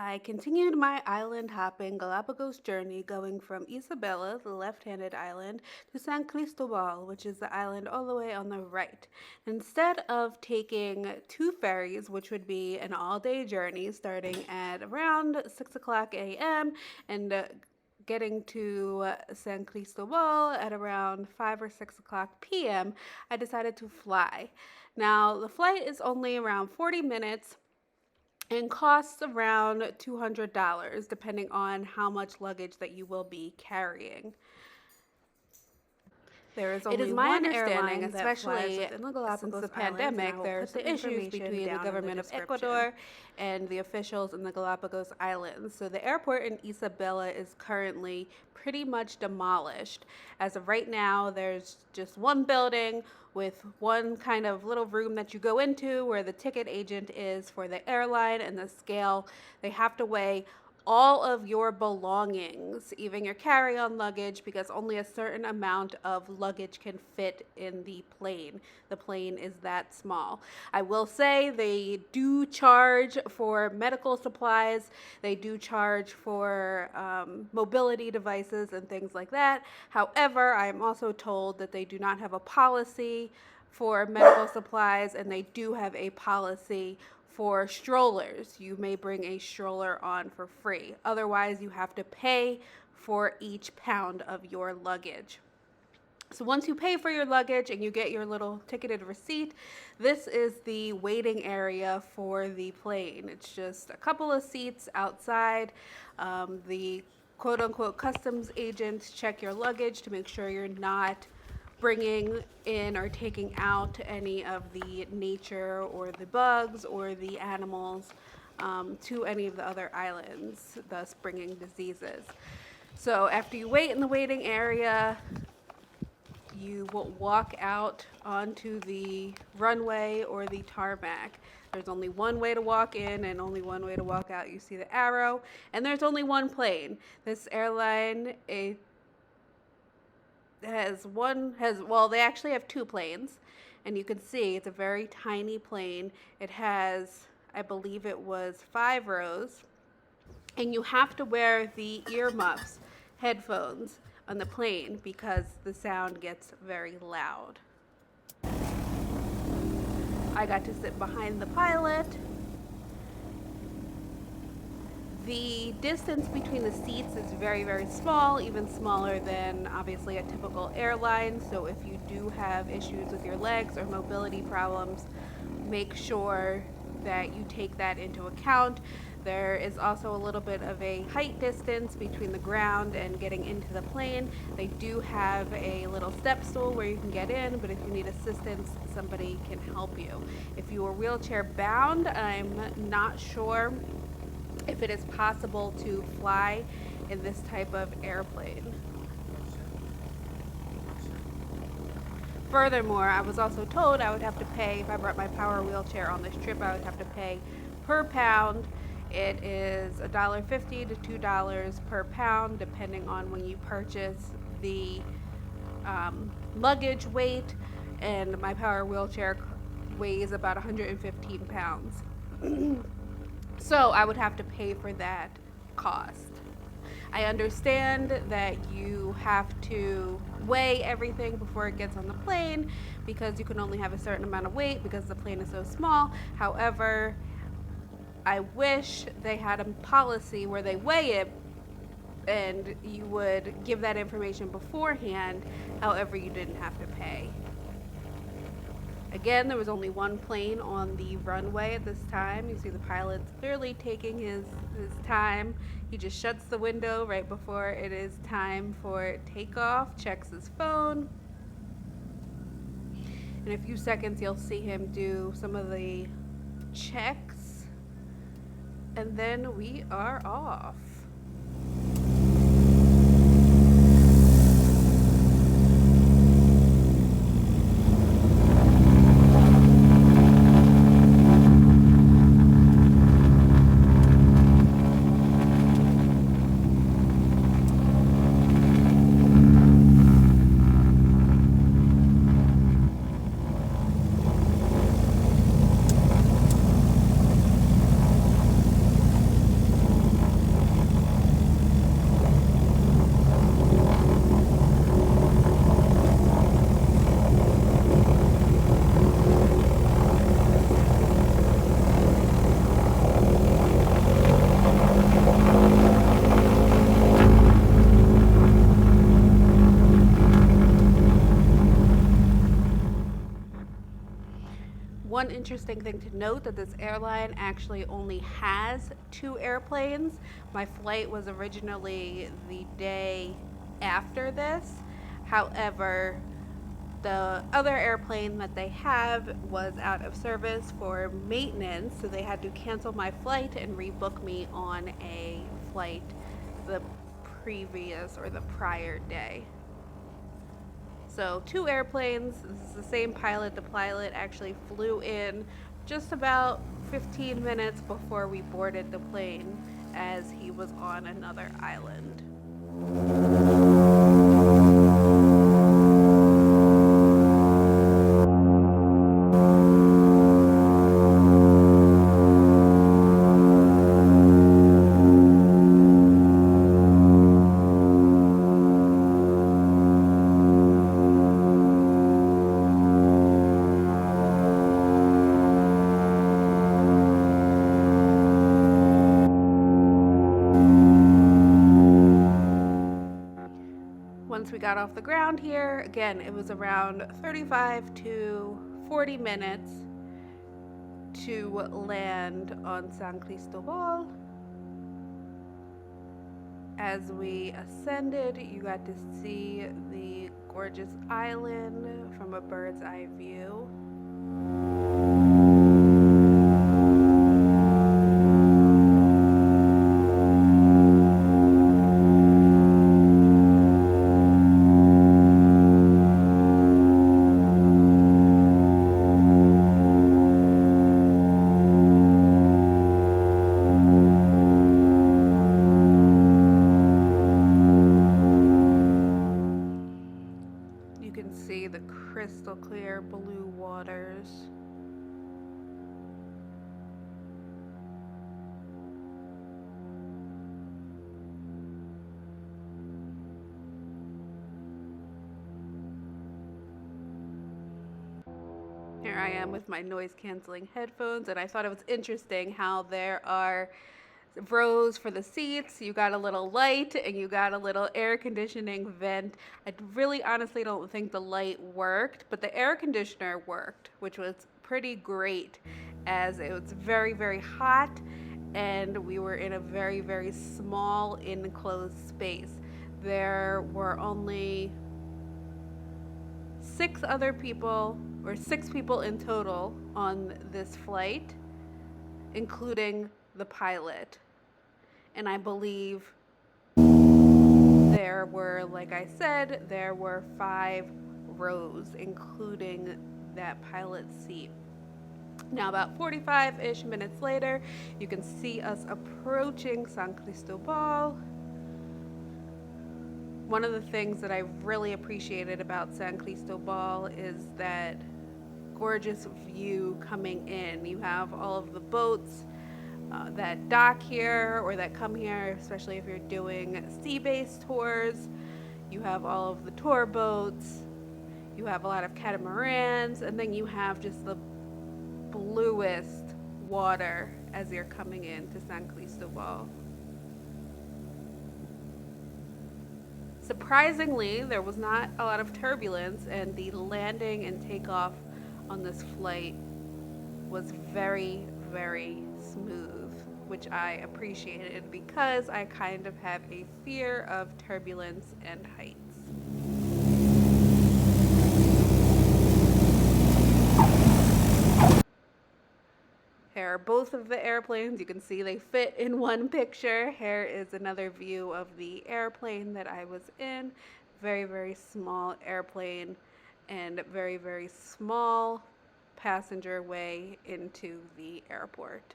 I continued my island hopping Galapagos journey going from Isabela, the left handed island, to San Cristobal, which is the island all the way on the right. Instead of taking two ferries, which would be an all day journey starting at around 6 o'clock a.m. and getting to San Cristobal at around 5 or 6 o'clock p.m., I decided to fly. Now, the flight is only around 40 minutes and costs around $200 depending on how much luggage that you will be carrying. There is It is only my one understanding, airline that flies especially within the since Galapagos the Islands, and I pandemic, will there's put some the issues information between the down in the government of description. Ecuador And the officials in the Galapagos Islands. So the airport in Isabela is currently pretty much demolished. As of right now, there's just one building with one kind of little room that you go into where the ticket agent is for the airline and the scale. They have to weigh all of your belongings, even your carry-on luggage, because only a certain amount of luggage can fit in the plane. The plane is that small. I will say they do charge for medical supplies. They do charge for mobility devices and things like that. However, I am also told that they do not have a policy for medical supplies, and they do have a policy for strollers. You may bring a stroller on for free. Otherwise, you have to pay for each pound of your luggage. So once you pay for your luggage and you get your little ticketed receipt, this is the waiting area for the plane. It's just a couple of seats outside. The quote unquote customs agents check your luggage to make sure you're not bringing in or taking out any of the nature or the bugs or the animals to any of the other islands, thus bringing diseases. So after you wait in the waiting area, you will walk out onto the runway or the tarmac. There's only one way to walk in and only one way to walk out. You see the arrow, and there's only one plane. This airline, they actually have two planes, and you can see it's a very tiny plane. It has, I believe it was 5 rows, and you have to wear the earmuffs, headphones on the plane because the sound gets very loud. I got to sit behind the pilot. The distance between the seats is very, very small, even smaller than obviously a typical airline. So if you do have issues with your legs or mobility problems, make sure that you take that into account. There is also a little bit of a height distance between the ground and getting into the plane. They do have a little step stool where you can get in, but if you need assistance, somebody can help you. If you are wheelchair bound, I'm not sure if it is possible to fly in this type of airplane. Furthermore, I was also told I would have to pay, if I brought my power wheelchair on this trip, I would have to pay per pound. It is $1.50 to $2 per pound, depending on when you purchase the luggage weight, and my power wheelchair weighs about 115 pounds. So I would have to pay for that cost. I understand that you have to weigh everything before it gets on the plane because you can only have a certain amount of weight because the plane is so small. However, I wish they had a policy where they weigh it and you would give that information beforehand. However, you didn't have to pay. Again, there was only one plane on the runway at this time. You see the pilot's clearly taking his time. He just shuts the window right before it is time for takeoff, checks his phone. In a few seconds, you'll see him do some of the checks, and then we are off. one interesting thing to note that this airline actually only has 2 airplanes. My flight was originally the day after this. However, the other airplane that they have was out of service for maintenance, so they had to cancel my flight and rebook me on a flight the previous or the prior day. So 2 airplanes. This is the same pilot. The pilot actually flew in just about 15 minutes before we boarded the plane, as he was on another island. Once we got off the ground here, again, it was around 35 to 40 minutes to land on San Cristobal. As we ascended, you got to see the gorgeous island from a bird's eye view. You can see the crystal clear blue waters. Here I am with my noise canceling headphones, and I thought it was interesting how there are rows for the seats. You got a little light and you got a little air conditioning vent. I really honestly don't think the light worked, but the air conditioner worked, which was pretty great, as it was very, very hot and we were in a very, very small enclosed space. There were only 6 people in total on this flight, including the pilot. And I believe there were, like I said, there were 5 rows, including that pilot seat. Now, about 45-ish minutes later, you can see us approaching San Cristobal. One of the things that I really appreciated about San Cristobal is that gorgeous view coming in. You have all of the boats that dock here or that come here, especially if you're doing sea-based tours. You have all of the tour boats, you have a lot of catamarans, and then you have just the bluest water as you're coming into San Cristobal. Surprisingly, there was not a lot of turbulence, and the landing and takeoff on this flight was very, very smooth, which I appreciated because I kind of have a fear of turbulence and heights. Here are both of the airplanes. You can see they fit in one picture. Here is another view of the airplane that I was in. Very, very small airplane and very, very small passenger way into the airport.